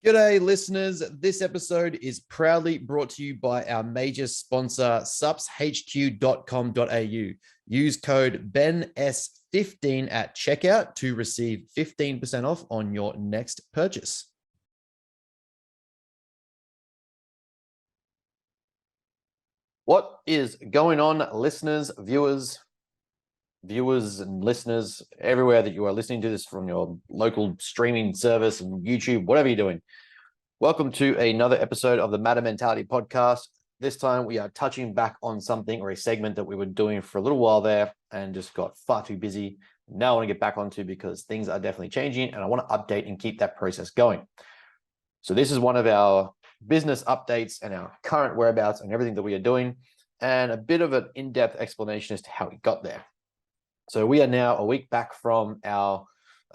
G'day, listeners. This episode is proudly brought to you by our major sponsor, supshq.com.au. Use code BENS15 at checkout to receive 15% off on your next purchase. What is going on, listeners, viewers and listeners, everywhere that you are listening to this from your local streaming service and YouTube, whatever you're doing? Welcome to another episode of the Matter Mentality podcast. This time we are touching back on something or a segment that we were doing for a little while there and just got far too busy. Now I want to get back onto because things are definitely changing and I want to update and keep that process going. So this is one of our business updates and our current whereabouts and everything that we are doing, and a bit of an in-depth explanation as to how we got there. So we are now a week back from our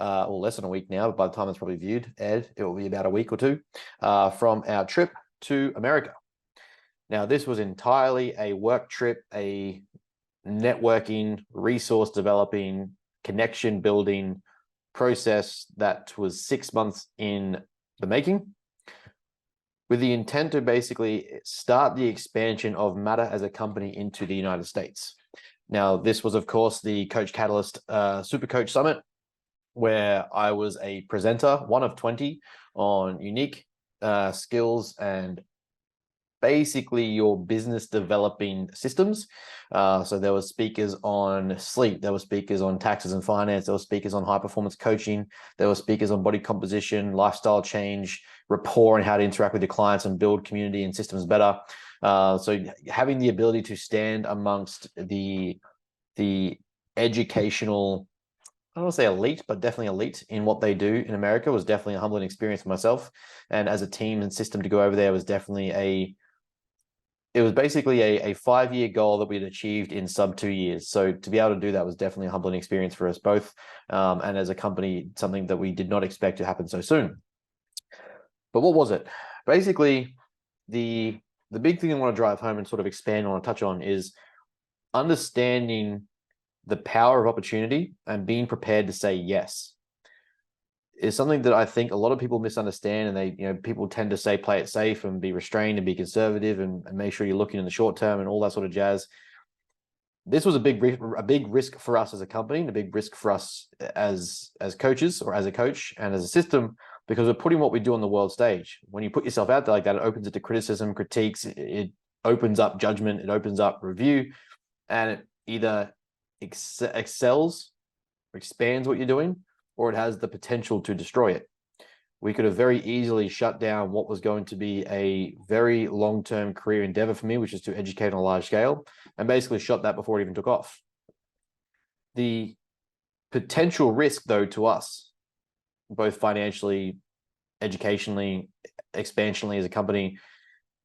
or less than a week now, but by the time it's probably viewed, Ed, it will be about a week or two from our trip to America. Now, this was entirely a work trip, a networking, resource developing, connection building process that was 6 months in the making, with the intent to basically start the expansion of Matter as a company into the United States. Now, this was, of course, the Coach Catalyst Super Coach Summit, where I was a presenter, one of 20, on unique skills and basically your business developing systems. So there were speakers on sleep, there were speakers on taxes and finance, there were speakers on high performance coaching, there were speakers on body composition, lifestyle change, rapport, and how to interact with your clients and build community and systems better. So having the ability to stand amongst the educational, I don't want to say elite, but definitely elite in what they do in America was definitely a humbling experience for myself. And as a team and system to go over there was definitely it was basically a 5-year goal that we had achieved in sub 2 years. So to be able to do that was definitely a humbling experience for us both. And as a company, something that we did not expect to happen so soon. But what was it? Basically, the big thing I want to drive home and sort of expand on and touch on is understanding the power of opportunity and being prepared to say yes is something that I think a lot of people misunderstand. And people tend to say, play it safe and be restrained and be conservative and make sure you're looking in the short term and all that sort of jazz. This was a big risk for us as a company, and a big risk for us as coaches or as a coach and as a system, because we're putting what we do on the world stage. When you put yourself out there like that, it opens it to criticism, critiques, it opens up judgment, it opens up review, and it either excels or expands what you're doing, or it has the potential to destroy it. We could have very easily shut down what was going to be a very long-term career endeavor for me, which is to educate on a large scale, and basically shot that before it even took off. The potential risk, though, to us, both financially, educationally, expansionally as a company,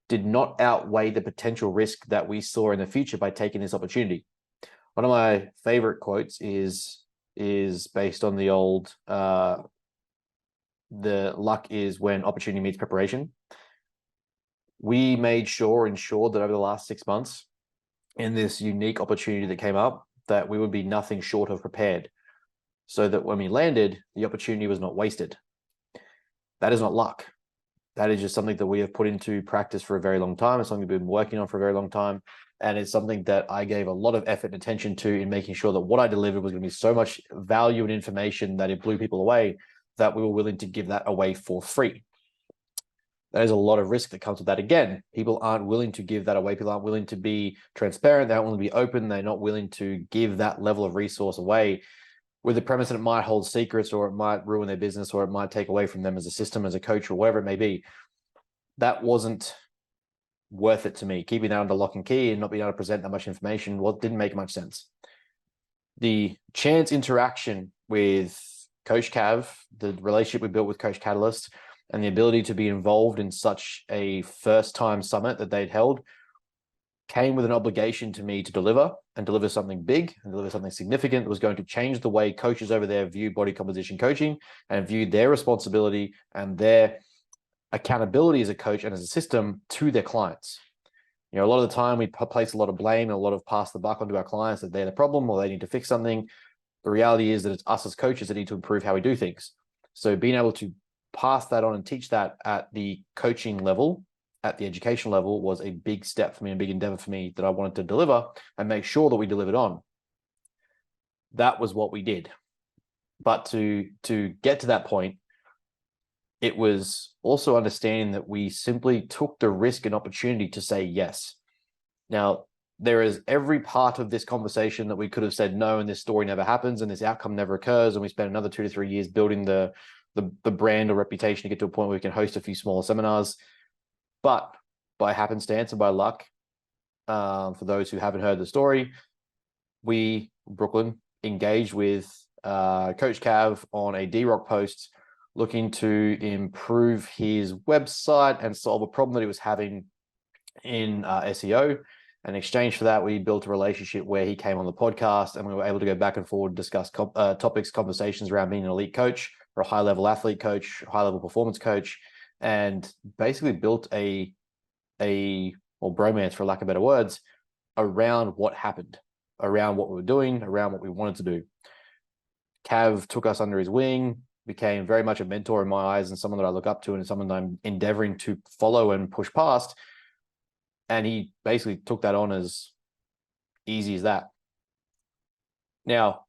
did not outweigh the potential risk that we saw in the future by taking this opportunity. One of my favorite quotes is based on the old, the luck is when opportunity meets preparation. We made sure, ensured that over the last 6 months, in this unique opportunity that came up, that we would be nothing short of prepared, so that when we landed, the opportunity was not wasted. That is not luck. That is just something that we have put into practice for a very long time. It's something we've been working on for a very long time. And it's something that I gave a lot of effort and attention to in making sure that what I delivered was going to be so much value and information that it blew people away, that we were willing to give that away for free. There's a lot of risk that comes with that. Again, people aren't willing to give that away. People aren't willing to be transparent. They don't want to be open. They're not willing to give that level of resource away, with the premise that it might hold secrets, or it might ruin their business, or it might take away from them as a system, as a coach, or whatever it may be. That wasn't worth it to me. Keeping that under lock and key and not being able to present that much information didn't make much sense. The chance interaction with Coach Cav, the relationship we built with Coach Catalyst, and the ability to be involved in such a first-time summit that they'd held came with an obligation to me to deliver something big and deliver something significant that was going to change the way coaches over there view body composition coaching and view their responsibility and their accountability as a coach and as a system to their clients. A lot of the time we place a lot of blame and a lot of pass the buck onto our clients that they're the problem or they need to fix something. The reality is that it's us as coaches that need to improve how we do things. So being able to pass that on and teach that at the coaching level, at the education level, was a big step for me, a big endeavor for me that I wanted to deliver and make sure that we delivered on. That was what we did. But to get to that point, it was also understanding that we simply took the risk and opportunity to say yes. Now, there is every part of this conversation that we could have said no, and this story never happens, and this outcome never occurs, and we spend another 2 to 3 years building the brand or reputation to get to a point where we can host a few smaller seminars. But by happenstance and by luck, for those who haven't heard the story, we, Brooklyn, engaged with Coach Cav on a D-Rock post looking to improve his website and solve a problem that he was having in SEO. And in exchange for that, we built a relationship where he came on the podcast and we were able to go back and forward, discuss topics, conversations around being an elite coach or a high-level athlete coach, high-level performance coach, and basically built a bromance, for lack of better words, around what happened, around what we were doing, around what we wanted to do. Cav took us under his wing, became very much a mentor in my eyes and someone that I look up to and someone that I'm endeavoring to follow and push past. And he basically took that on as easy as that. Now,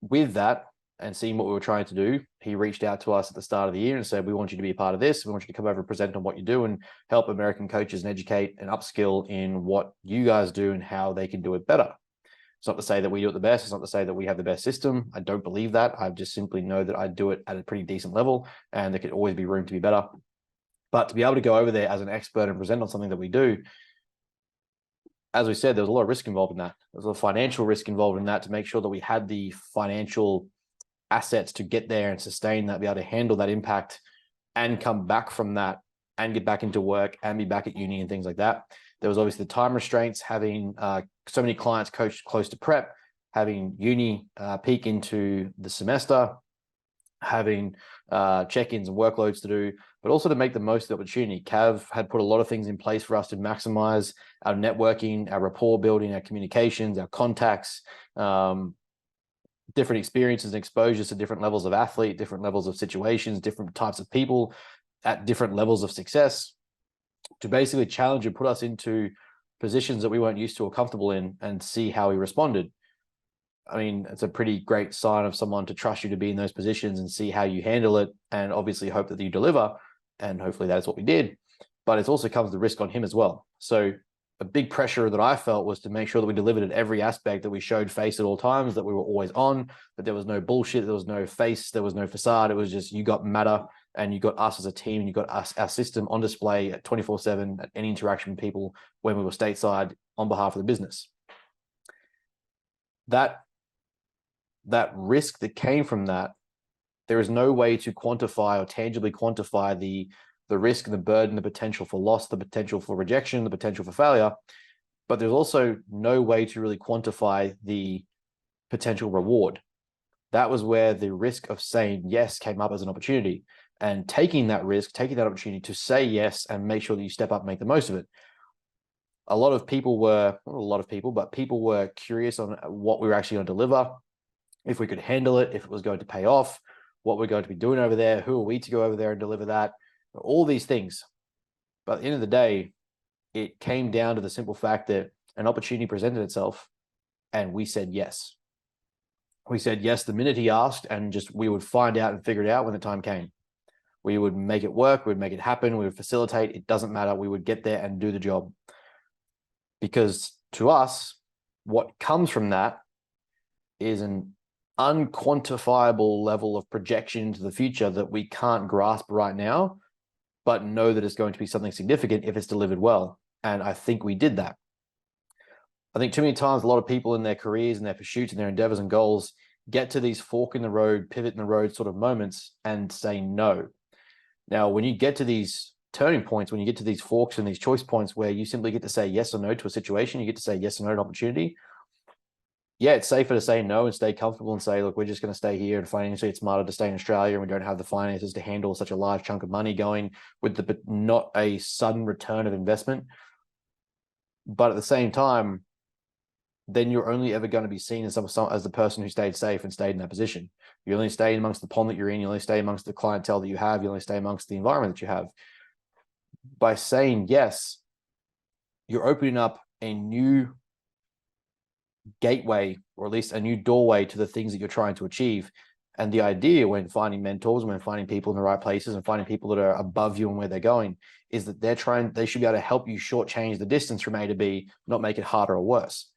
with that and seeing what we were trying to do, he reached out to us at the start of the year and said, we want you to be a part of this. We want you to come over and present on what you do and help American coaches and educate and upskill in what you guys do and how they can do it better. It's not to say that we do it the best. It's not to say that we have the best system. I don't believe that. I just simply know that I do it at a pretty decent level and there could always be room to be better. But to be able to go over there as an expert and present on something that we do, as we said, there was a lot of risk involved in that. There was a financial risk involved in that to make sure that we had the financial assets to get there and sustain that, be able to handle that impact and come back from that and get back into work and be back at uni and things like that. There was obviously the time restraints, having so many clients coached close to prep, having uni peak into the semester, having check-ins and workloads to do, but also to make the most of the opportunity. Cav had put a lot of things in place for us to maximize our networking, our rapport building, our communications, our contacts, different experiences and exposures to different levels of athlete, different levels of situations, different types of people at different levels of success, to basically challenge and put us into positions that we weren't used to or comfortable in and see how we responded. I mean, it's a pretty great sign of someone to trust you to be in those positions and see how you handle it and obviously hope that you deliver. And hopefully that is what we did. But it also comes the risk on him as well. So a big pressure that I felt was to make sure that we delivered at every aspect, that we showed face at all times, that we were always on, that there was no bullshit, there was no face, there was no facade. It was just, you got Matter and you got us as a team and you got us, our system on display at 24/7 at any interaction with people when we were stateside on behalf of the business. That risk that came from that, there is no way to quantify or tangibly quantify the risk and the burden, the potential for loss, the potential for rejection, the potential for failure. But there's also no way to really quantify the potential reward. That was where the risk of saying yes came up as an opportunity, and taking that risk, taking that opportunity to say yes and make sure that you step up and make the most of it. A lot of people were, not a lot of people, but people were curious on what we were actually going to deliver, if we could handle it, if it was going to pay off, what we're going to be doing over there, who are we to go over there and deliver that, all these things. But at the end of the day, it came down to the simple fact that an opportunity presented itself and we said yes. We said yes the minute he asked, and just we would find out and figure it out when the time came. We would make it work, we'd make it happen, we would facilitate, it doesn't matter, we would get there and do the job. Because to us, what comes from that is an unquantifiable level of projection into the future that we can't grasp right now, but know that it's going to be something significant if it's delivered well. And I think we did that. I think too many times, a lot of people in their careers and their pursuits and their endeavors and goals get to these fork in the road, pivot in the road sort of moments and say no. Now, when you get to these turning points, when you get to these forks and these choice points where you simply get to say yes or no to a situation, you get to say yes or no to an opportunity. Yeah, it's safer to say no and stay comfortable and say, look, we're just going to stay here, and financially it's smarter to stay in Australia and we don't have the finances to handle such a large chunk of money going with the not a sudden return of investment. But at the same time, then you're only ever going to be seen as the person who stayed safe and stayed in that position. You only stay amongst the pond that you're in. You only stay amongst the clientele that you have. You only stay amongst the environment that you have. By saying yes, you're opening up a new gateway, or at least a new doorway to the things that you're trying to achieve. And the idea when finding mentors, when finding people in the right places and finding people that are above you and where they're going, is that they should be able to help you shortchange the distance from A to B, not make it harder or worse.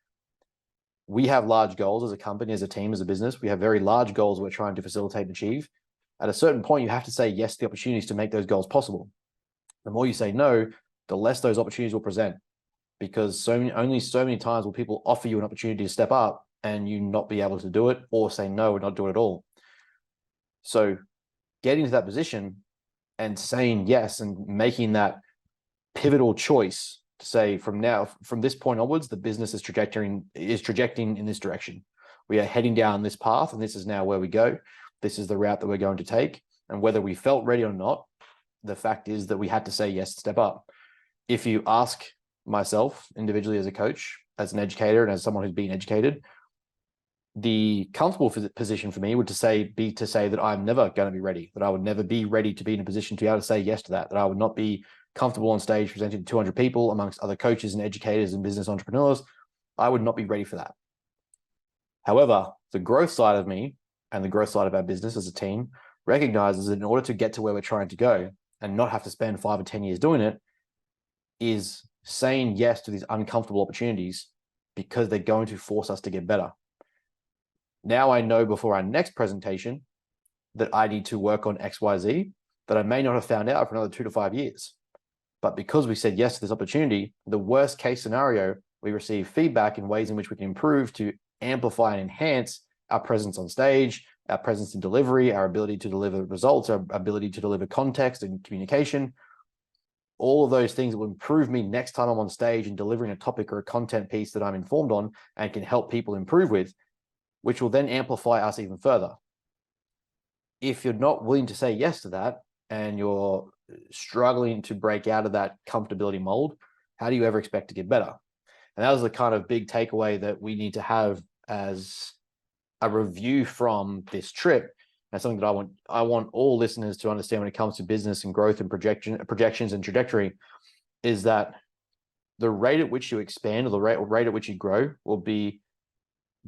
We have large goals as a company, as a team, as a business. We have very large goals we're trying to facilitate and achieve. At a certain point, you have to say yes to the opportunities to make those goals possible. The more you say no, the less those opportunities will present, because only so many times will people offer you an opportunity to step up and you not be able to do it, or say no and not do it at all. So getting to that position and saying yes and making that pivotal choice to say, from this point onwards, the business is trajecting in this direction. We are heading down this path, and this is now where we go. This is the route that we're going to take. And whether we felt ready or not, the fact is that we had to say yes to step up. If you ask myself individually as a coach, as an educator, and as someone who's been educated, the comfortable position for me would be to say that I'm never going to be ready, that I would never be ready to be in a position to be able to say yes to that I would not be comfortable on stage presenting to 200 people amongst other coaches and educators and business entrepreneurs. I would not be ready for that. However, the growth side of me and the growth side of our business as a team recognizes that in order to get to where we're trying to go and not have to spend 5 or 10 years doing it, is saying yes to these uncomfortable opportunities, because they're going to force us to get better. Now I know before our next presentation that I need to work on XYZ that I may not have found out for another 2 to 5 years. But because we said yes to this opportunity, the worst case scenario, we receive feedback in ways in which we can improve to amplify and enhance our presence on stage, our presence in delivery, our ability to deliver results, our ability to deliver context and communication. All of those things will improve me next time I'm on stage and delivering a topic or a content piece that I'm informed on and can help people improve with, which will then amplify us even further. If you're not willing to say yes to that and you're struggling to break out of that comfortability mold, how do you ever expect to get better? And that was the kind of big takeaway that we need to have as a review from this trip. And something that I want all listeners to understand when it comes to business and growth and projections and trajectory, is that the rate at which you expand, or the rate at which you grow, will be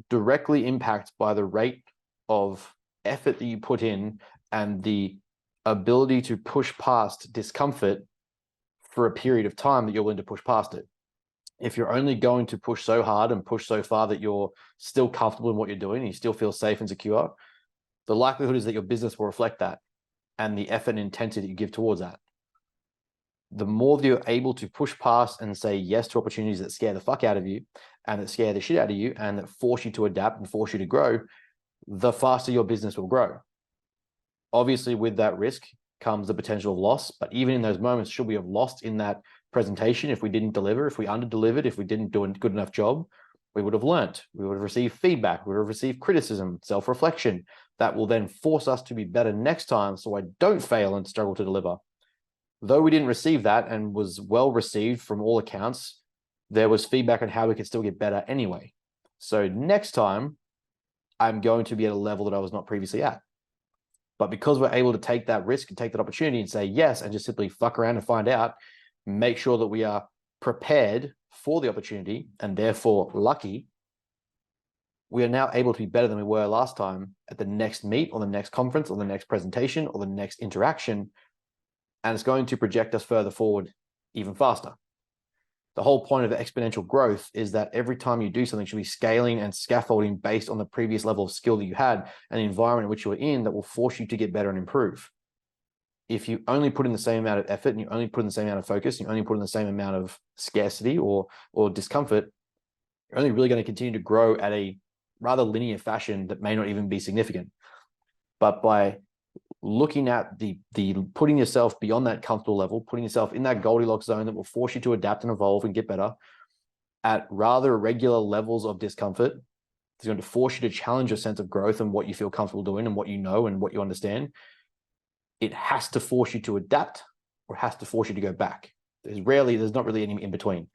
directly impacted by the rate of effort that you put in and the ability to push past discomfort for a period of time that you're willing to push past it. If you're only going to push so hard and push so far that you're still comfortable in what you're doing and you still feel safe and secure, the likelihood is that your business will reflect that and the effort and intensity you give towards that. The more that you're able to push past and say yes to opportunities that scare the fuck out of you and that scare the shit out of you and that force you to adapt and force you to grow, the faster your business will grow. Obviously, with that risk comes the potential of loss. But even in those moments, should we have lost in that presentation, if we didn't deliver, if we under-delivered, if we didn't do a good enough job, we would have learned. We would have received feedback. We would have received criticism, self-reflection. That will then force us to be better next time so I don't fail and struggle to deliver. Though we didn't receive that and was well received from all accounts, there was feedback on how we could still get better anyway. So next time, I'm going to be at a level that I was not previously at. But because we're able to take that risk and take that opportunity and say yes and just simply fuck around and find out, make sure that we are prepared for the opportunity and therefore lucky, we are now able to be better than we were last time at the next meet or the next conference or the next presentation or the next interaction. And it's going to project us further forward even faster. The whole point of exponential growth is that every time you do something, you should be scaling and scaffolding based on the previous level of skill that you had and the environment in which you were in that will force you to get better and improve. If you only put in the same amount of effort and you only put in the same amount of focus, and you only put in the same amount of scarcity or discomfort, you're only really going to continue to grow at a rather linear fashion that may not even be significant. But by looking at the putting yourself beyond that comfortable level, putting yourself in that Goldilocks zone that will force you to adapt and evolve and get better at rather regular levels of discomfort, it's going to force you to challenge your sense of growth and what you feel comfortable doing and what you know and what you understand. It has to force you to adapt or it has to force you to go back. There's not really any in between.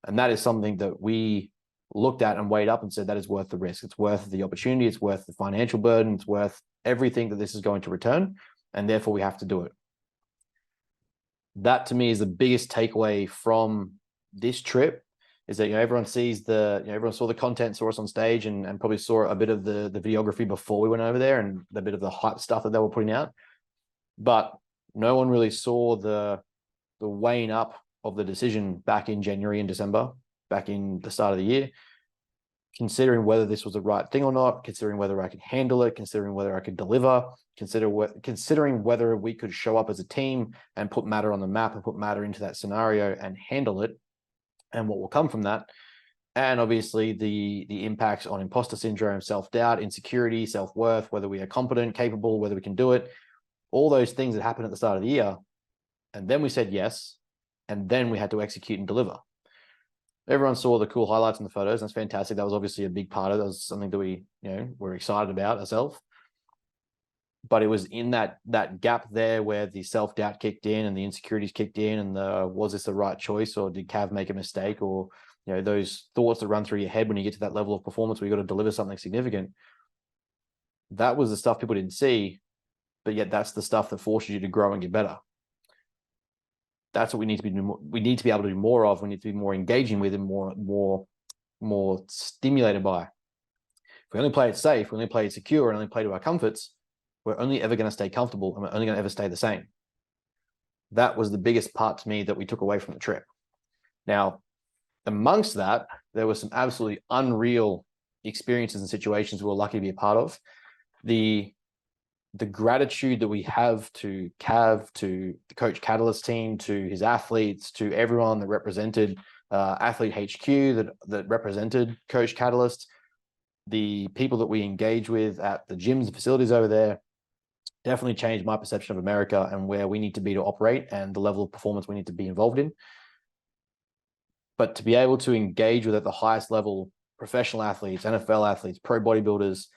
And that is something that we looked at and weighed up and said that is worth the risk. It's worth the opportunity. It's worth the financial burden. It's worth everything that this is going to return. And therefore we have to do it. That to me is the biggest takeaway from this trip, is that, everyone sees everyone saw the content, saw us on stage, and probably saw a bit of the videography before we went over there and a bit of the hype stuff that they were putting out. But no one really saw the weighing up of the decision back in January and December, back in the start of the year, considering whether this was the right thing or not, considering whether I could handle it, considering whether I could deliver, considering whether we could show up as a team and put Matter on the map and put Matter into that scenario and handle it, and what will come from that. And obviously the impacts on imposter syndrome, self-doubt, insecurity, self-worth, whether we are competent, capable, whether we can do it, all those things that happened at the start of the year. And then we said yes, and then we had to execute and deliver. Everyone saw the cool highlights in the photos. That's fantastic. That was obviously a big part of it. That was something that we, were excited about ourselves. But it was in that gap there where the self-doubt kicked in and the insecurities kicked in, and was this the right choice, or did Cav make a mistake, or those thoughts that run through your head when you get to that level of performance where you got to deliver something significant. That was the stuff people didn't see, but yet that's the stuff that forces you to grow and get better. That's what we need to be doing. We need to be able to do more of. We need to be more engaging with and more stimulated by. If we only play it safe, we only play it secure, and only play to our comforts, we're only ever going to stay comfortable, and we're only going to ever stay the same. That was the biggest part to me that we took away from the trip. Now, amongst that, there were some absolutely unreal experiences and situations we were lucky to be a part of. The gratitude that we have to Cav, to the Coach Catalyst team, to his athletes, to everyone that represented Athlete HQ, that represented Coach Catalyst, the people that we engage with at the gyms and facilities over there, definitely changed my perception of America and where we need to be to operate and the level of performance we need to be involved in. But to be able to engage with at the highest level, professional athletes, NFL athletes, pro bodybuilders,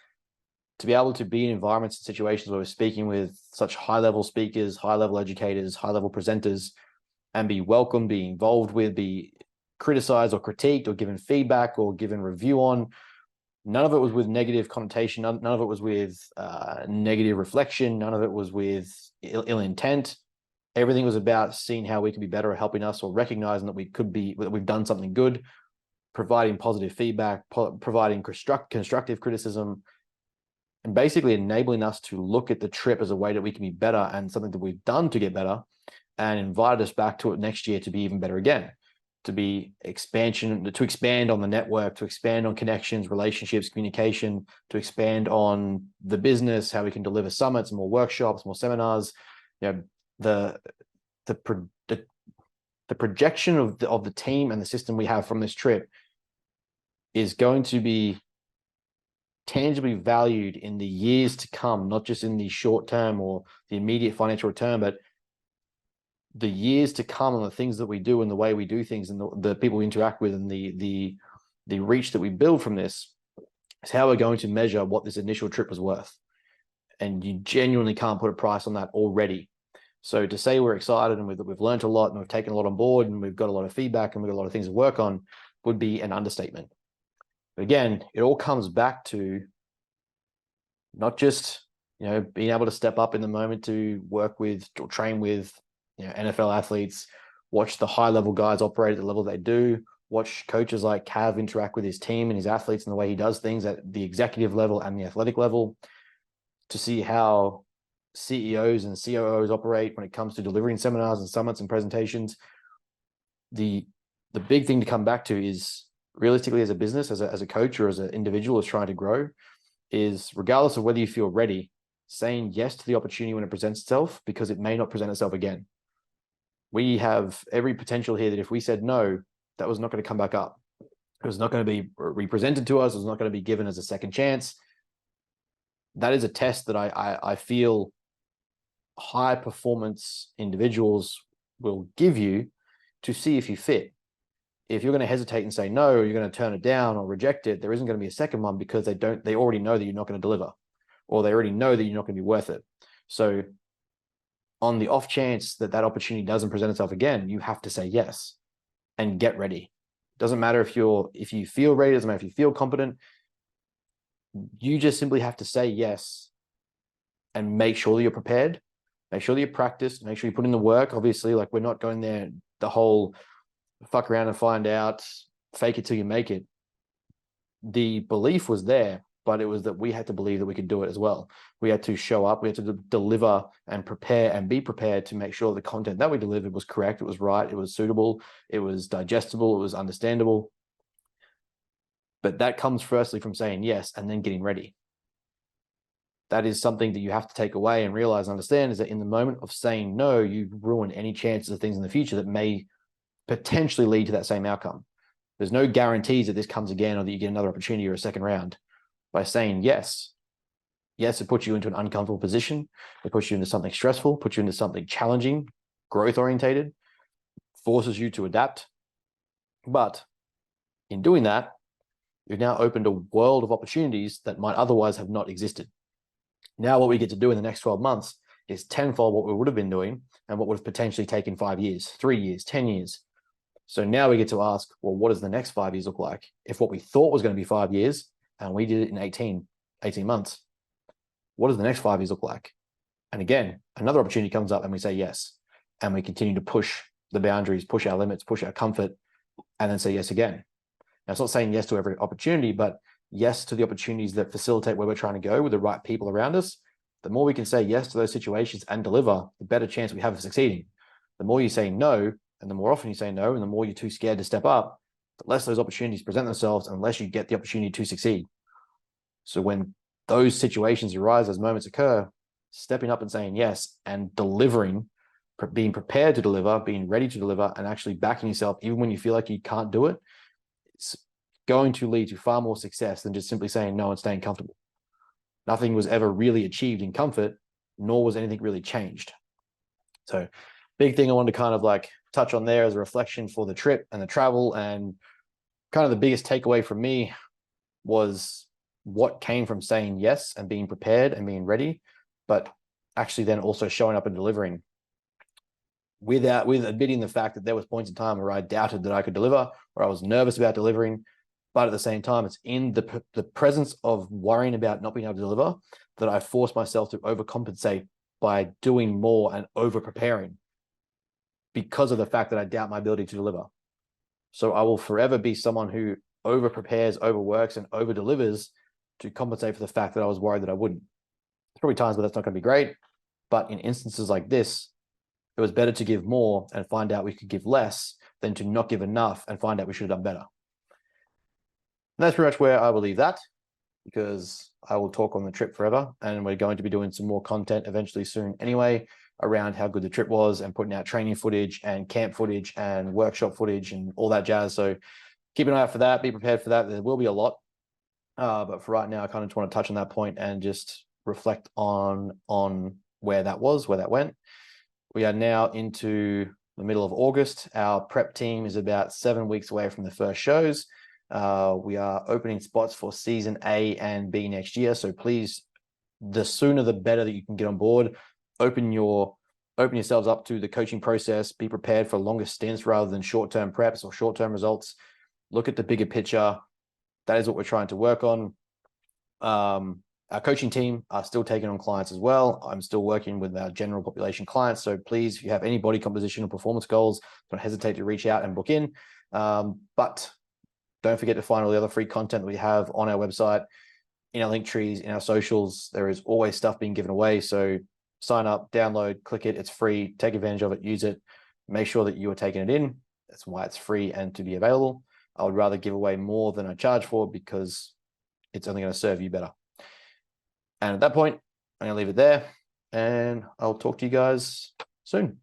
to be able to be in environments and situations where we're speaking with such high-level speakers, high-level educators, high-level presenters, and be welcomed, be involved with, be criticized or critiqued or given feedback or given review on. None of it was with negative connotation. None of it was with negative reflection. None of it was with ill intent. Everything was about seeing how we could be better at helping us, or recognizing that we've done something good, providing positive feedback, providing constructive criticism, and basically enabling us to look at the trip as a way that we can be better and something that we've done to get better, and invited us back to it next year to be even better again, to expand on the network, to expand on connections, relationships, communication, to expand on the business, how we can deliver summits, more workshops, more seminars. The projection of the team and the system we have from this trip is going to be tangibly valued in the years to come, not just in the short term or the immediate financial return, but the years to come, and the things that we do and the way we do things and the people we interact with and the reach that we build from this is how we're going to measure what this initial trip was worth. And you genuinely can't put a price on that already. So to say we're excited and we've learned a lot and we've taken a lot on board and we've got a lot of feedback and we've got a lot of things to work on would be an understatement. But again, it all comes back to not just, being able to step up in the moment to work with or train with, NFL athletes, watch the high level guys operate at the level they do, watch coaches like Cav interact with his team and his athletes and the way he does things at the executive level and the athletic level, to see how CEOs and COOs operate when it comes to delivering seminars and summits and presentations. The big thing to come back to is, realistically, as a business, as a coach or as an individual is trying to grow, is regardless of whether you feel ready, saying yes to the opportunity when it presents itself, because it may not present itself again. We have every potential here that if we said no, that was not going to come back up. It was not going to be represented to us. It was not going to be given as a second chance. That is a test that I feel high performance individuals will give you to see if you fit. If you're going to hesitate and say no, or you're going to turn it down or reject it, there isn't going to be a second one, because they already know that you're not going to deliver, or they already know that you're not going to be worth it. So on the off chance that opportunity doesn't present itself again, you have to say yes and get ready. Doesn't matter if you feel ready, doesn't matter if you feel competent. You just simply have to say yes and make sure that you're prepared, make sure that you practice, make sure you put in the work. Obviously, like, we're not going there the whole fuck around and find out, fake it till you make it. The belief was there, but it was that we had to believe that we could do it as well. We had to show up, we had to deliver and prepare and be prepared to make sure the content that we delivered was correct, it was right, it was suitable, it was digestible, it was understandable. But that comes firstly from saying yes and then getting ready. That is something that you have to take away and realize and understand, is that in the moment of saying no, you ruin any chances of things in the future that may potentially lead to that same outcome. There's no guarantees that this comes again or that you get another opportunity or a second round. By saying yes, it puts you into an uncomfortable position. It puts you into something stressful, puts you into something challenging, growth orientated, forces you to adapt. But in doing that, you've now opened a world of opportunities that might otherwise have not existed. Now what we get to do in the next 12 months is tenfold what we would have been doing and what would have potentially taken 5 years, 3 years, 10 years. So now we get to ask, well, what does the next 5 years look like? If what we thought was going to be 5 years and we did it in 18 months, what does the next 5 years look like? And again, another opportunity comes up and we say yes. And we continue to push the boundaries, push our limits, push our comfort, and then say yes again. Now, it's not saying yes to every opportunity, but yes to the opportunities that facilitate where we're trying to go with the right people around us. The more we can say yes to those situations and deliver, the better chance we have of succeeding. The more you say no, and the more often you say no, and the more you're too scared to step up, the less those opportunities present themselves unless you get the opportunity to succeed. So when those situations arise, those moments occur, stepping up and saying yes and delivering, being prepared to deliver, being ready to deliver, and actually backing yourself even when you feel like you can't do it, it's going to lead to far more success than just simply saying no and staying comfortable. Nothing was ever really achieved in comfort, nor was anything really changed. So big thing I wanted to kind of like touch on there as a reflection for the trip and the travel, and kind of the biggest takeaway from me was what came from saying yes and being prepared and being ready, but actually then also showing up and delivering with admitting the fact that there was points in time where I doubted that I could deliver, or I was nervous about delivering. But at the same time, it's in the presence of worrying about not being able to deliver that I force myself to overcompensate by doing more and over preparing, because of the fact that I doubt my ability to deliver. So I will forever be someone who over prepares, overworks, and over delivers to compensate for the fact that I was worried that I wouldn't. There's probably times where that's not going to be great, but in instances like this, it was better to give more and find out we could give less than to not give enough and find out we should have done better. And that's pretty much where I will leave that, because I will talk on the trip forever, and we're going to be doing some more content eventually soon anyway around how good the trip was, and putting out training footage and camp footage and workshop footage and all that jazz. So keep an eye out for that. Be prepared for that. There will be a lot. But for right now, I kind of just want to touch on that point and just reflect on where that was, where that went. We are now into the middle of August. Our prep team is about 7 weeks away from the first shows. We are opening spots for season A and B next year. So please, the sooner the better that you can get on board. Open yourselves up to the coaching process. Be prepared for longer stints rather than short-term preps or short-term results. Look at the bigger picture. That is what we're trying to work on. Our coaching team are still taking on clients as well. I'm still working with our general population clients. So please, if you have any body composition or performance goals, don't hesitate to reach out and book in. But don't forget to find all the other free content that we have on our website, in our link trees, in our socials. There is always stuff being given away. So sign up, download, click it. It's free. Take advantage of it. Use it. Make sure that you are taking it in. That's why it's free and to be available. I would rather give away more than I charge for, because it's only going to serve you better. And at that point, I'm going to leave it there, and I'll talk to you guys soon.